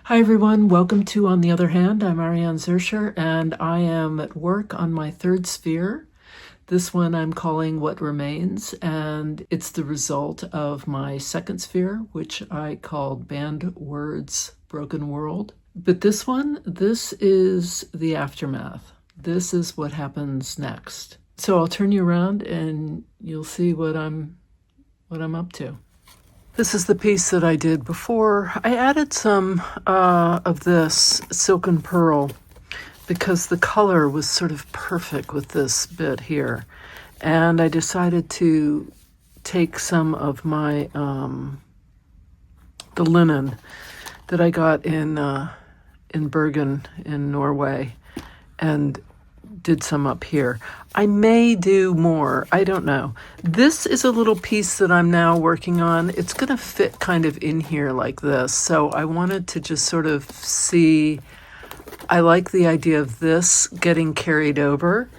Hi everyone, welcome to On the Other Hand. I'm Ariane Zurcher and I am at work on my third sphere. This one I'm calling What Remains, and it's the result of my second sphere, which I called Banned Words, Broken World. But this one, this is the aftermath. This is what happens next. So I'll turn you around and you'll see what I'm up to. This is the piece that I did before. I added some of this silken pearl because the color was sort of perfect with this bit here. And I decided to take some of my, the linen that I got in Bergen in Norway and did some up here. I may do more, I don't know. This is a little piece that I'm now working on. It's gonna fit kind of in here like this. So I wanted to just sort of see, I like the idea of this getting carried over.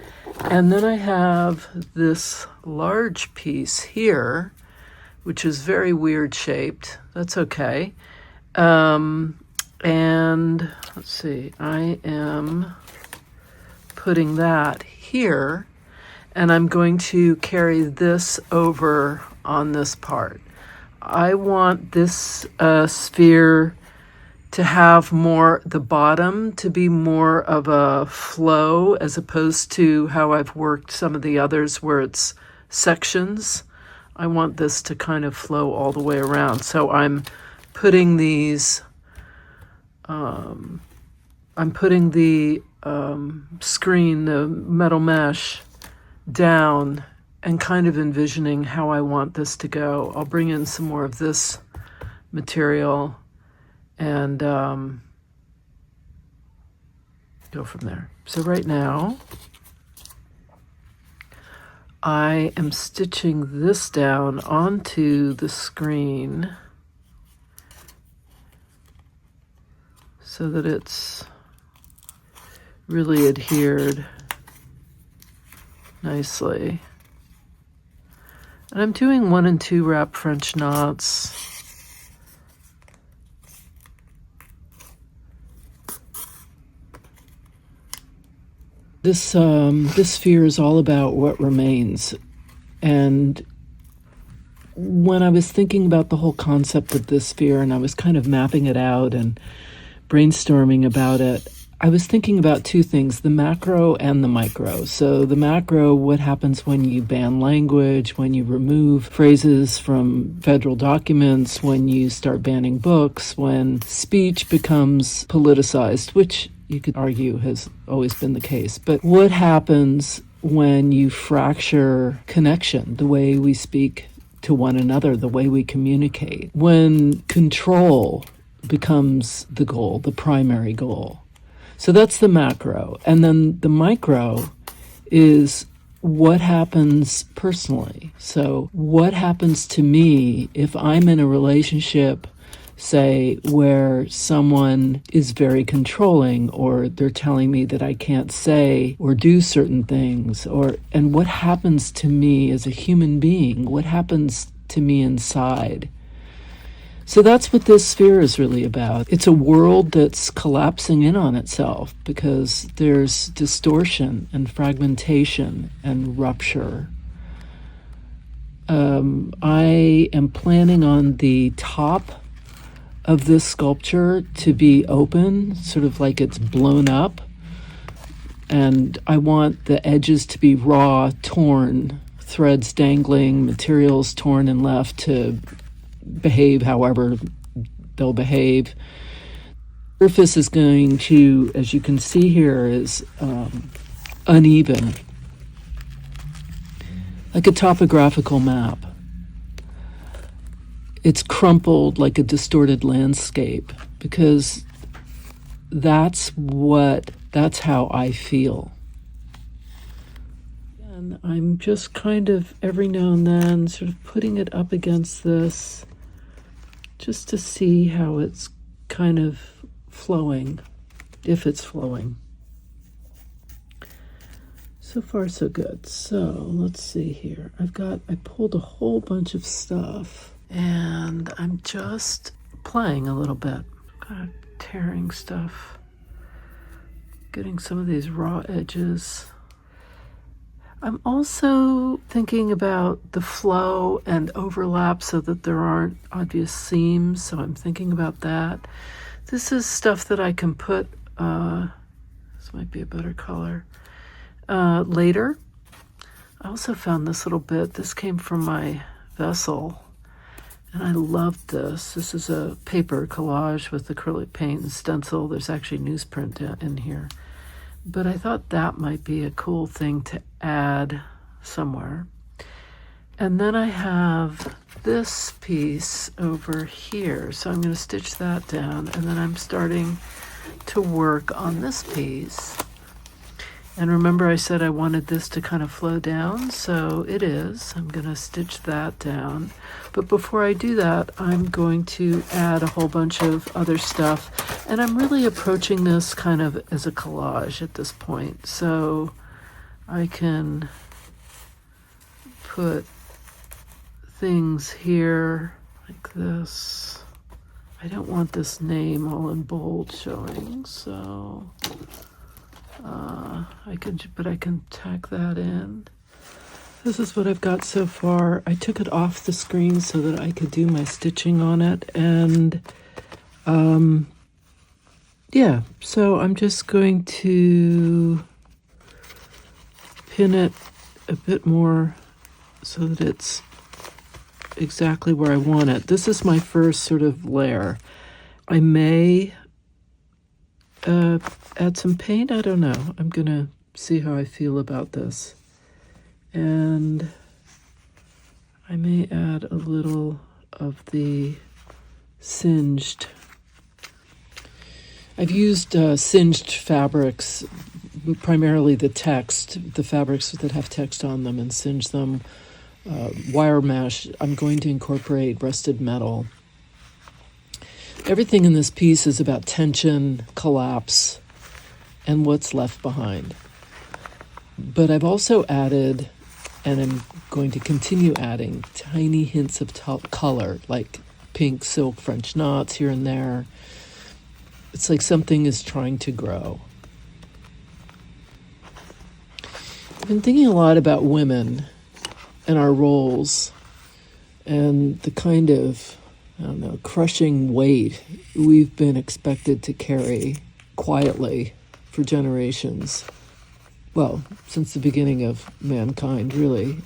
And then I have this large piece here, which is very weird shaped. That's okay. And let's see, I am putting that here, and I'm going to carry this over on this part. I want this sphere to have more, the bottom to be more of a flow as opposed to how I've worked some of the others where it's sections. I want this to kind of flow all the way around. So I'm putting these, I'm putting the screen, the metal mesh, down and kind of envisioning how I want this to go. I'll bring in some more of this material and go from there. So right now, I am stitching this down onto the screen so that it's really adhered nicely. And I'm doing 1 and 2 wrap French knots. This sphere is all about what remains. And when I was thinking about the whole concept of this sphere and I was kind of mapping it out and brainstorming about it, I was thinking about two things, the macro and the micro. So the macro, what happens when you ban language, when you remove phrases from federal documents, when you start banning books, when speech becomes politicized, which you could argue has always been the case. But what happens when you fracture connection, the way we speak to one another, the way we communicate, when control becomes the goal, the primary goal? So that's the macro. And then the micro is what happens personally. So what happens to me if I'm in a relationship, say, where someone is very controlling or they're telling me that I can't say or do certain things, and what happens to me as a human being? What happens to me inside? So that's what this sphere is really about. It's a world that's collapsing in on itself because there's distortion and fragmentation and rupture. I am planning on the top of this sculpture to be open, sort of like it's blown up. And I want the edges to be raw, torn, threads dangling, materials torn and left to behave however they'll behave. The surface is going to, as you can see here, is uneven, like a topographical map. It's crumpled like a distorted landscape because that's how I feel. And I'm just kind of every now and then sort of putting it up against this just to see how it's kind of flowing, if it's flowing. So far, so good. So let's see here. I pulled a whole bunch of stuff and I'm just playing a little bit. tearing stuff, getting some of these raw edges. I'm also thinking about the flow and overlap so that there aren't obvious seams, so I'm thinking about that. This is stuff that I can put, this might be a better color, later. I also found this little bit. This came from my vessel, and I loved this. This is a paper collage with acrylic paint and stencil. There's actually newsprint in here. But I thought that might be a cool thing to add somewhere. And then I have this piece over here. So I'm going to stitch that down, and then I'm starting to work on this piece. And remember I said I wanted this to kind of flow down, so it is. I'm going to stitch that down. But before I do that, I'm going to add a whole bunch of other stuff. And I'm really approaching this kind of as a collage at this point. So I can put things here like this. I don't want this name all in bold showing, so I can tack that in. This is what I've got so far. I took it off the screen so that I could do my stitching on it, and yeah, so I'm just going to pin it a bit more so that it's exactly where I want it. This is my first sort of layer. I may add some paint. I don't know. I'm gonna see how I feel about this. And I may add a little of the singed. I've used singed fabrics, primarily the fabrics that have text on them, and singe them. Wire mesh. I'm going to incorporate rusted metal. Everything in this piece is about tension, collapse, and what's left behind. But I've also added, and I'm going to continue adding, tiny hints of color, like pink silk French knots here and there. It's like something is trying to grow. I've been thinking a lot about women and our roles and the kind of, I don't know, crushing weight we've been expected to carry quietly for generations. Well, since the beginning of mankind, really.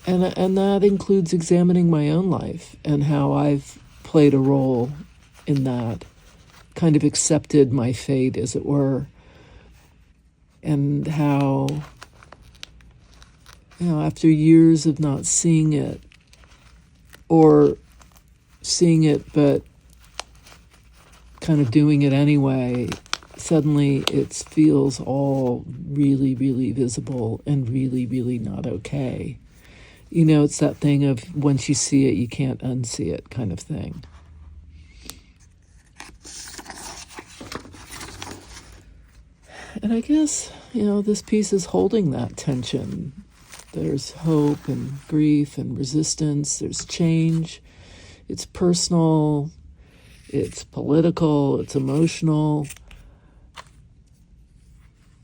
And that includes examining my own life and how I've played a role in that, kind of accepted my fate, as it were, and how, after years of not seeing it, or seeing it but kind of doing it anyway, suddenly it feels all really, really visible and really, really not okay. It's that thing of once you see it, you can't unsee it kind of thing. And I guess, this piece is holding that tension. There's hope and grief and resistance. There's change. It's personal. It's political. It's emotional.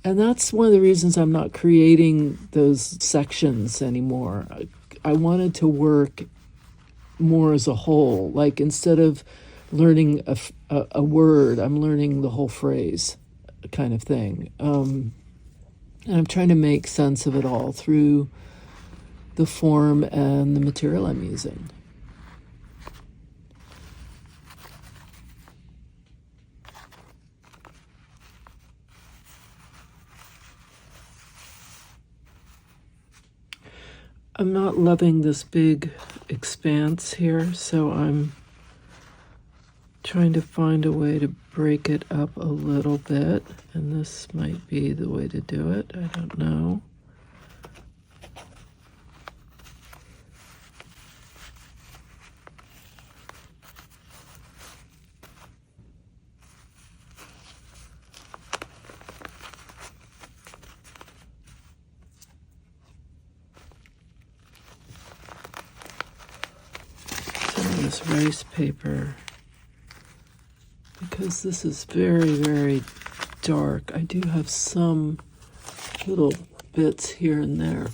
And that's one of the reasons I'm not creating those sections anymore. I wanted to work more as a whole. Like, instead of learning a word, I'm learning the whole phrase kind of thing. And I'm trying to make sense of it all through the form and the material I'm using. I'm not loving this big expanse here, so I'm trying to find a way to break it up a little bit, and this might be the way to do it. I don't know. Some of this rice paper because this is very, very dark. I do have some little bits here and there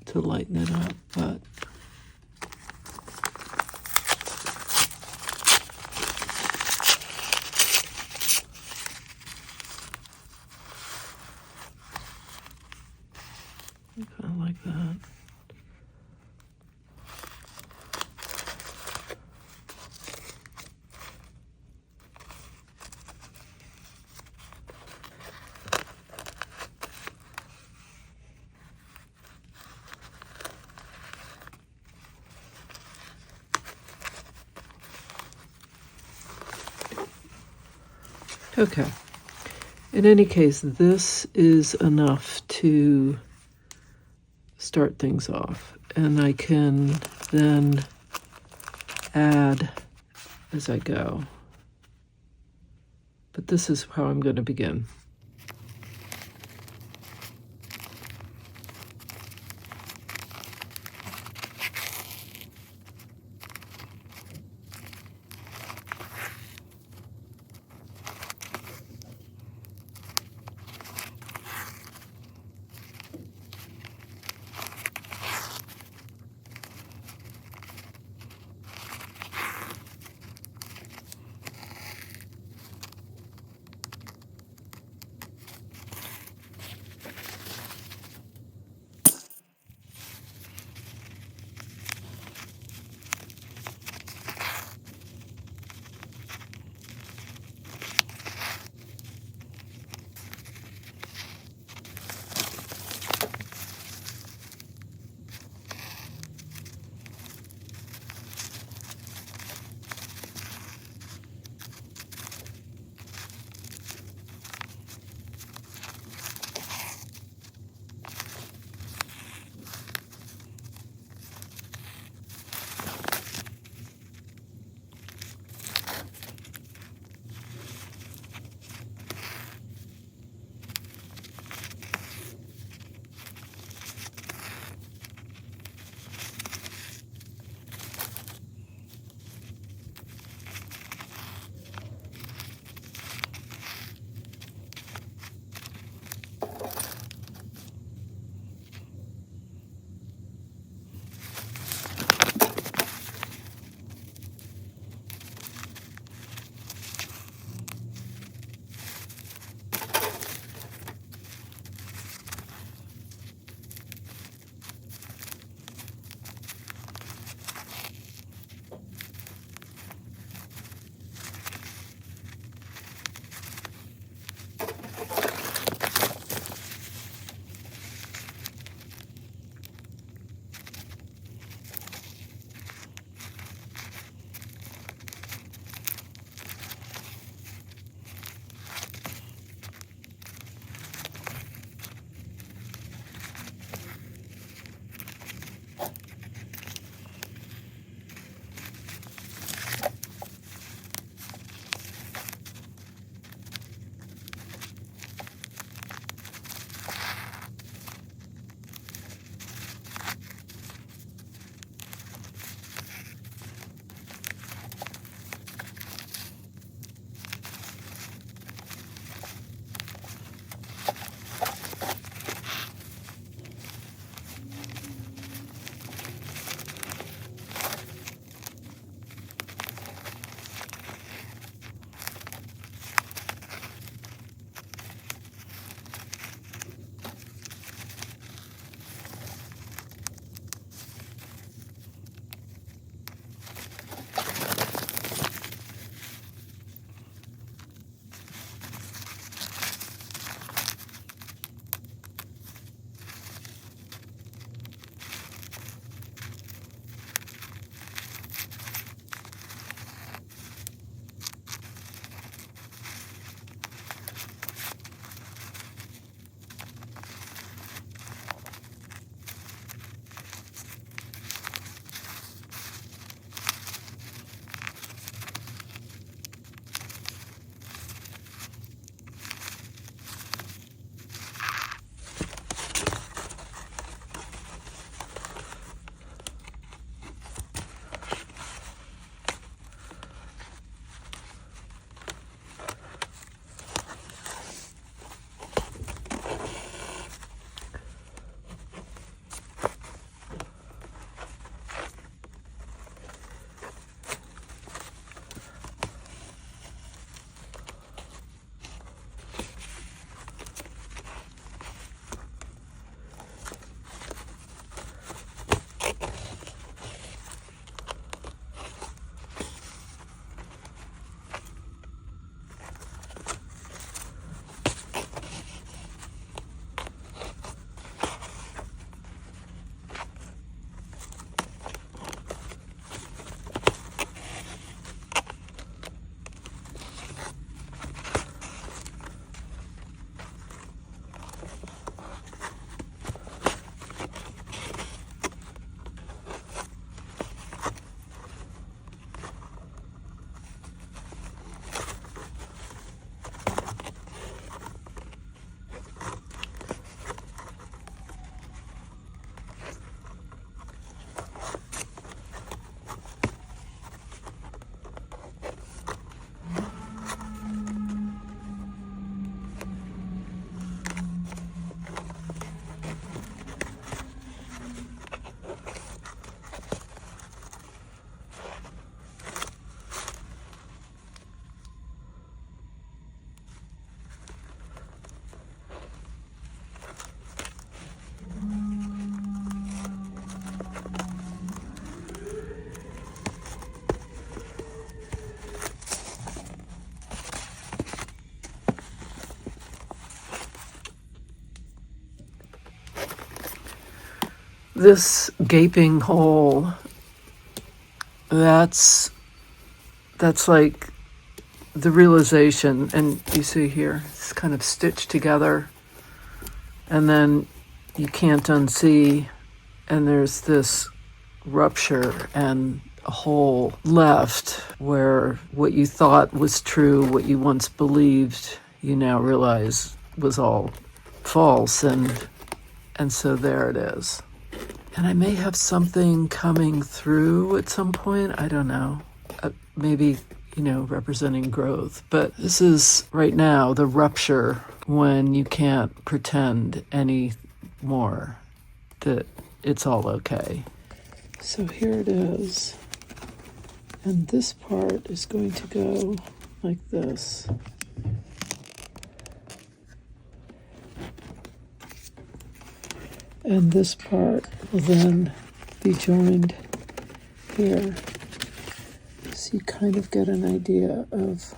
to lighten it up, but I kind of like that. Okay. In any case, this is enough to start things off. And I can then add as I go. But this is how I'm going to begin. this gaping hole, that's like the realization, and you see here, it's kind of stitched together, and then you can't unsee, and there's this rupture and a hole left where what you thought was true, what you once believed, you now realize was all false, and so there it is. And I may have something coming through at some point, I don't know, maybe, representing growth. But this is right now the rupture when you can't pretend anymore that it's all okay. So here it is. And this part is going to go like this. And this part will then be joined here. So you kind of get an idea of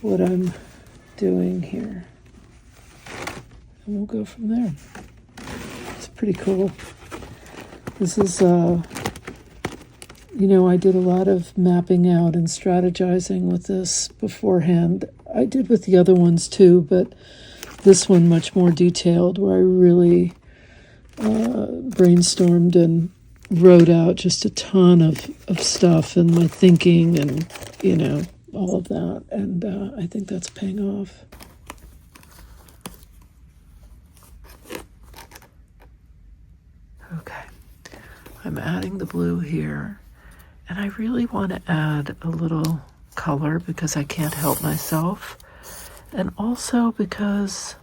what I'm doing here. And we'll go from there. It's pretty cool. This is, I did a lot of mapping out and strategizing with this beforehand. I did with the other ones too, but this one much more detailed, where I really brainstormed and wrote out just a ton of stuff and my thinking and, all of that. And I think that's paying off. Okay. I'm adding the blue here. And I really want to add a little color because I can't help myself. And also because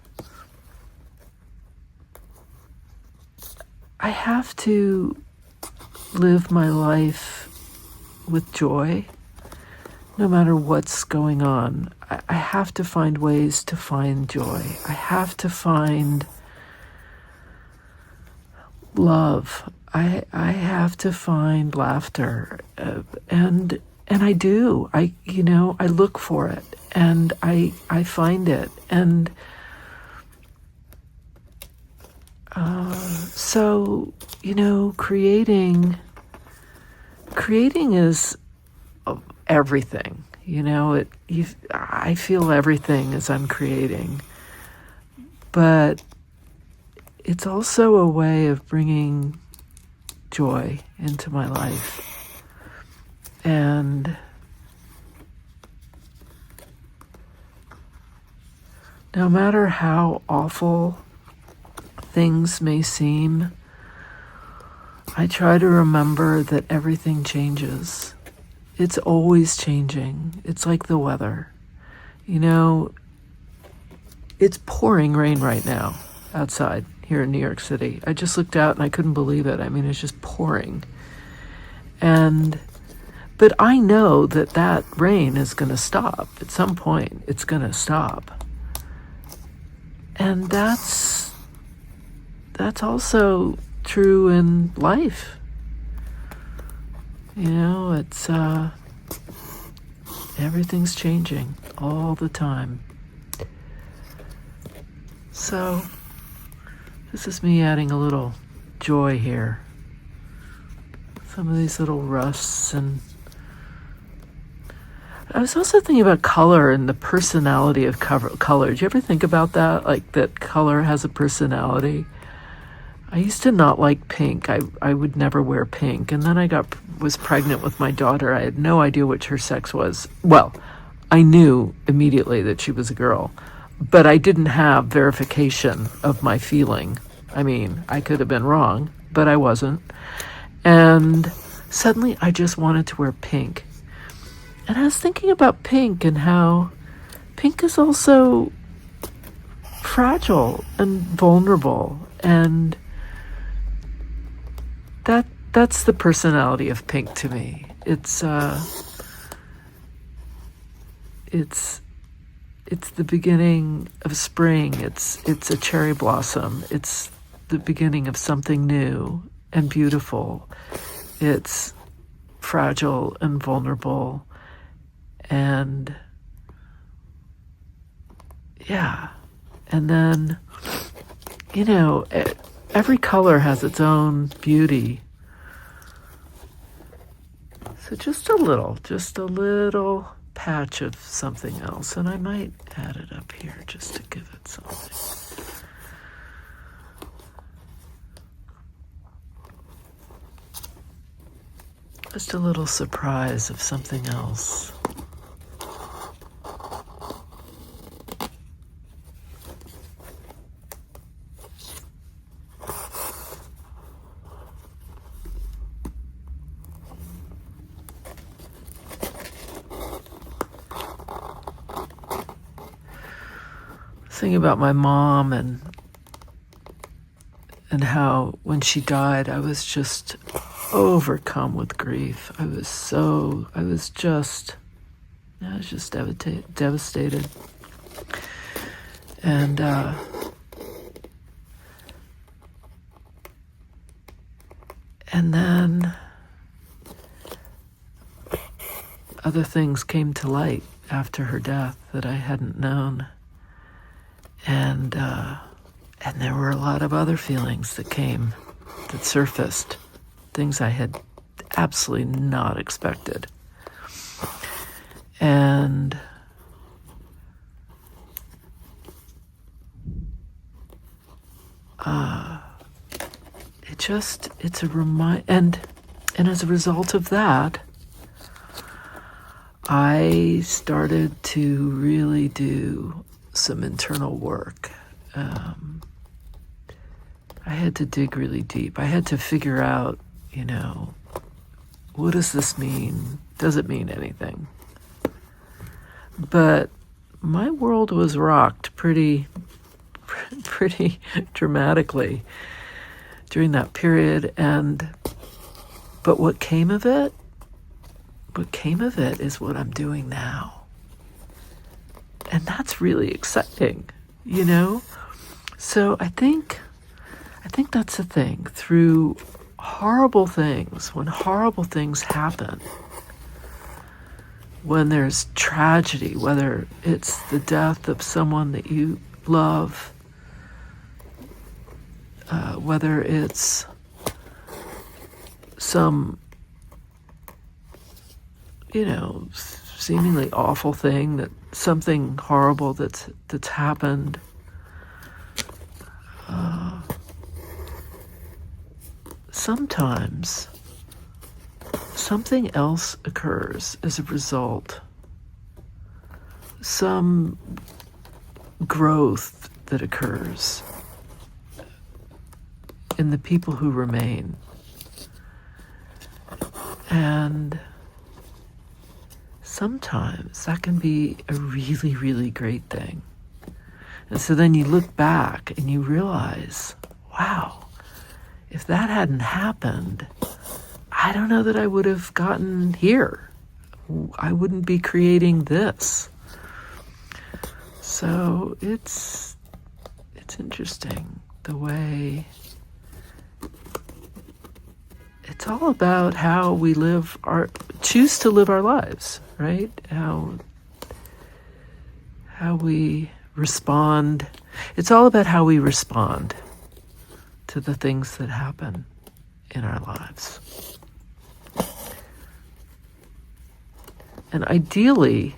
I have to live my life with joy, no matter what's going on. I have to find ways to find joy. I have to find love. I have to find laughter, and I do. I look for it, and I find it, and so creating is everything. I feel everything as I'm creating, but it's also a way of bringing joy into my life. And no matter how awful things may seem, I try to remember that everything changes. It's always changing. It's like the weather. It's pouring rain right now outside here in New York City. I just looked out and I couldn't believe it. I mean, it's just pouring. But I know that rain is going to stop. At some point, it's going to stop. And that's also true in life. It's everything's changing all the time. So this is me adding a little joy here. Some of these little rusts, and I was also thinking about color and the personality of color. Did you ever think about that? Like that color has a personality? I used to not like pink. I would never wear pink. And then I was pregnant with my daughter. I had no idea what her sex was. Well, I knew immediately that she was a girl, but I didn't have verification of my feeling. I mean, I could have been wrong, but I wasn't. And suddenly I just wanted to wear pink. And I was thinking about pink and how pink is also fragile and vulnerable, and that's the personality of pink to me. It's the beginning of spring. It's a cherry blossom. It's the beginning of something new and beautiful. It's fragile and vulnerable, and and then every color has its own beauty. So just a little patch of something else. And I might add it up here just to give it something. Just a little surprise of something else. Thinking about my mom and how when she died, I was just overcome with grief. I was just devastated. And then other things came to light after her death that I hadn't known. And there were a lot of other feelings that surfaced, things I had absolutely not expected. And it's a reminder, and as a result of that, I started to really do some internal work. I had to dig really deep. I had to figure out, what does this mean? Does it mean anything? But my world was rocked pretty dramatically during that period. But what came of it is what I'm doing now. And that's really exciting, So I think that's the thing. Through horrible things, when horrible things happen, when there's tragedy, whether it's the death of someone that you love, whether it's some, seemingly awful thing, something horrible that's happened, sometimes something else occurs as a result. Some growth that occurs in the people who remain. And sometimes that can be a really, really great thing. And so then you look back and you realize, wow, if that hadn't happened, I don't know that I would have gotten here. I wouldn't be creating this. So it's interesting the way it's all about how we choose to live our lives, right? How we respond. It's all about how we respond to the things that happen in our lives. And ideally,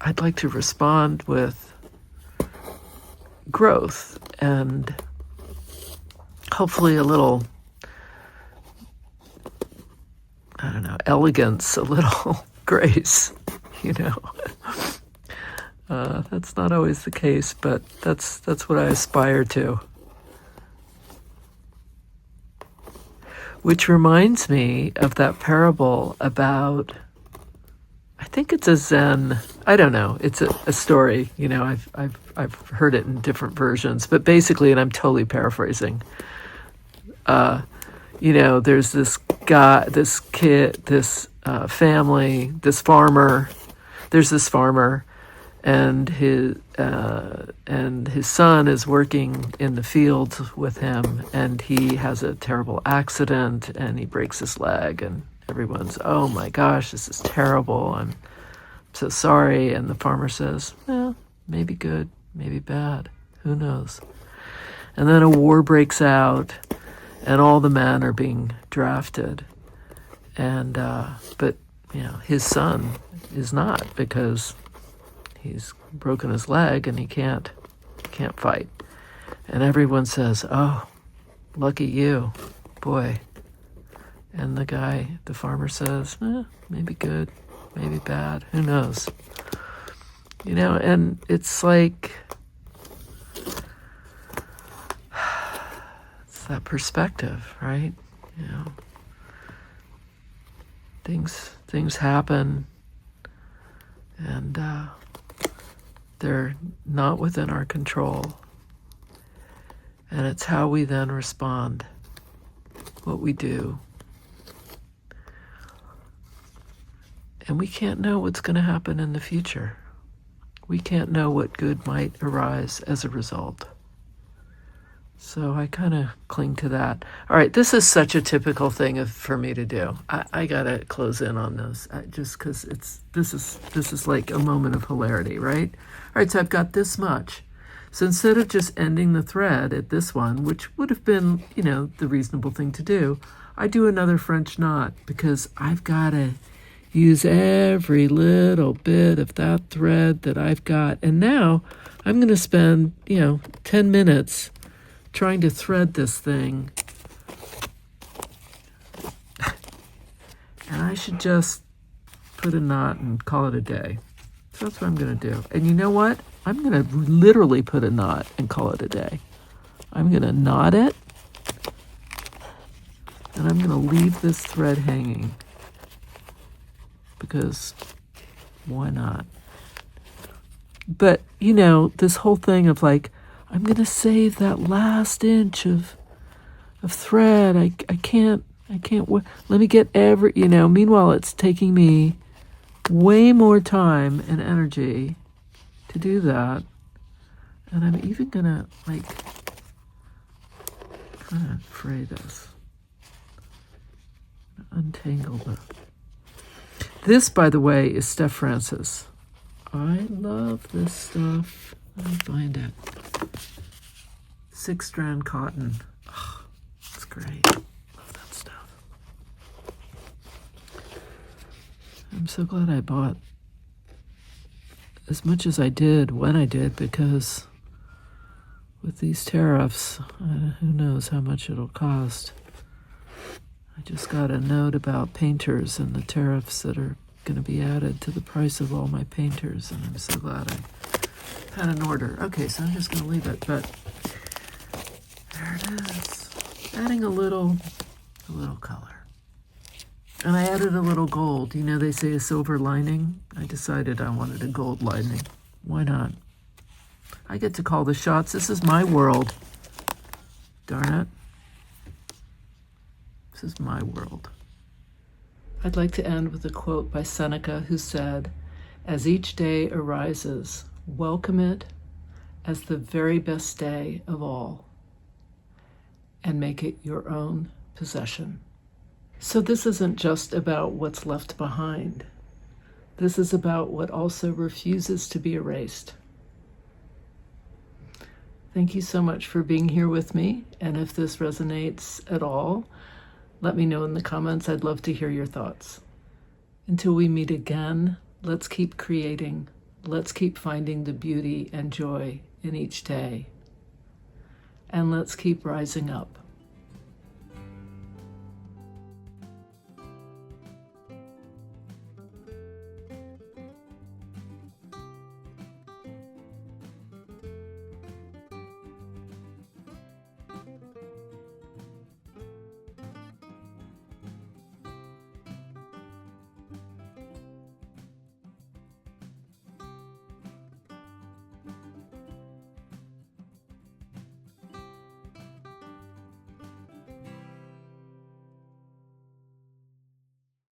I'd like to respond with growth and hopefully a little, elegance, a little grace, That's not always the case, but that's what I aspire to. Which reminds me of that parable about, I think it's a Zen, I don't know, it's a story, I've heard it in different versions, but basically, and I'm totally paraphrasing, there's this guy, this kid, this family, this farmer, there's this farmer, and his son is working in the fields with him, and he has a terrible accident, and he breaks his leg, and everyone's, oh my gosh, this is terrible, I'm so sorry. And the farmer says, maybe good, maybe bad, who knows? And then a war breaks out, and all the men are being drafted. And but his son is not, because he's broken his leg and he can't fight. And everyone says, "Oh, lucky you, boy." And the farmer says, maybe good, maybe bad, who knows? And it's like, it's that perspective, right? Things happen, and they're not within our control. And it's how we then respond, what we do. And we can't know what's going to happen in the future. We can't know what good might arise as a result. So I kind of cling to that. All right, this is such a typical thing for me to do. I got to close in on this, just because this is like a moment of hilarity, right? All right, so I've got this much. So instead of just ending the thread at this one, which would have been, the reasonable thing to do, I do another French knot, because I've got to use every little bit of that thread that I've got. And now I'm going to spend, 10 minutes trying to thread this thing. And I should just put a knot and call it a day. So that's what I'm going to do. And you know what? I'm going to literally put a knot and call it a day. I'm going to knot it, and I'm going to leave this thread hanging. Because why not? But, this whole thing of like, I'm going to save that last inch of thread. I can't, let me get meanwhile it's taking me way more time and energy to do that. And I'm even going to kind of fray this. Untangle the... This, by the way, is Steph Francis. I love this stuff. Let me find it. 6-strand cotton. Oh, it's great. Love that stuff. I'm so glad I bought as much as I did when I did, because with these tariffs, who knows how much it'll cost. I just got a note about painters and the tariffs that are going to be added to the price of all my painters, and I'm so glad I had an order. Okay, so I'm just going to leave it, but there it is. Adding a little color. And I added a little gold. They say a silver lining. I decided I wanted a gold lining. Why not? I get to call the shots. This is my world. Darn it. This is my world. I'd like to end with a quote by Seneca, who said, "As each day arises, welcome it as the very best day of all, and make it your own possession." So this isn't just about what's left behind. This is about what also refuses to be erased. Thank you so much for being here with me. And if this resonates at all, let me know in the comments. I'd love to hear your thoughts. Until we meet again, let's keep creating. Let's keep finding the beauty and joy in each day. And let's keep rising up.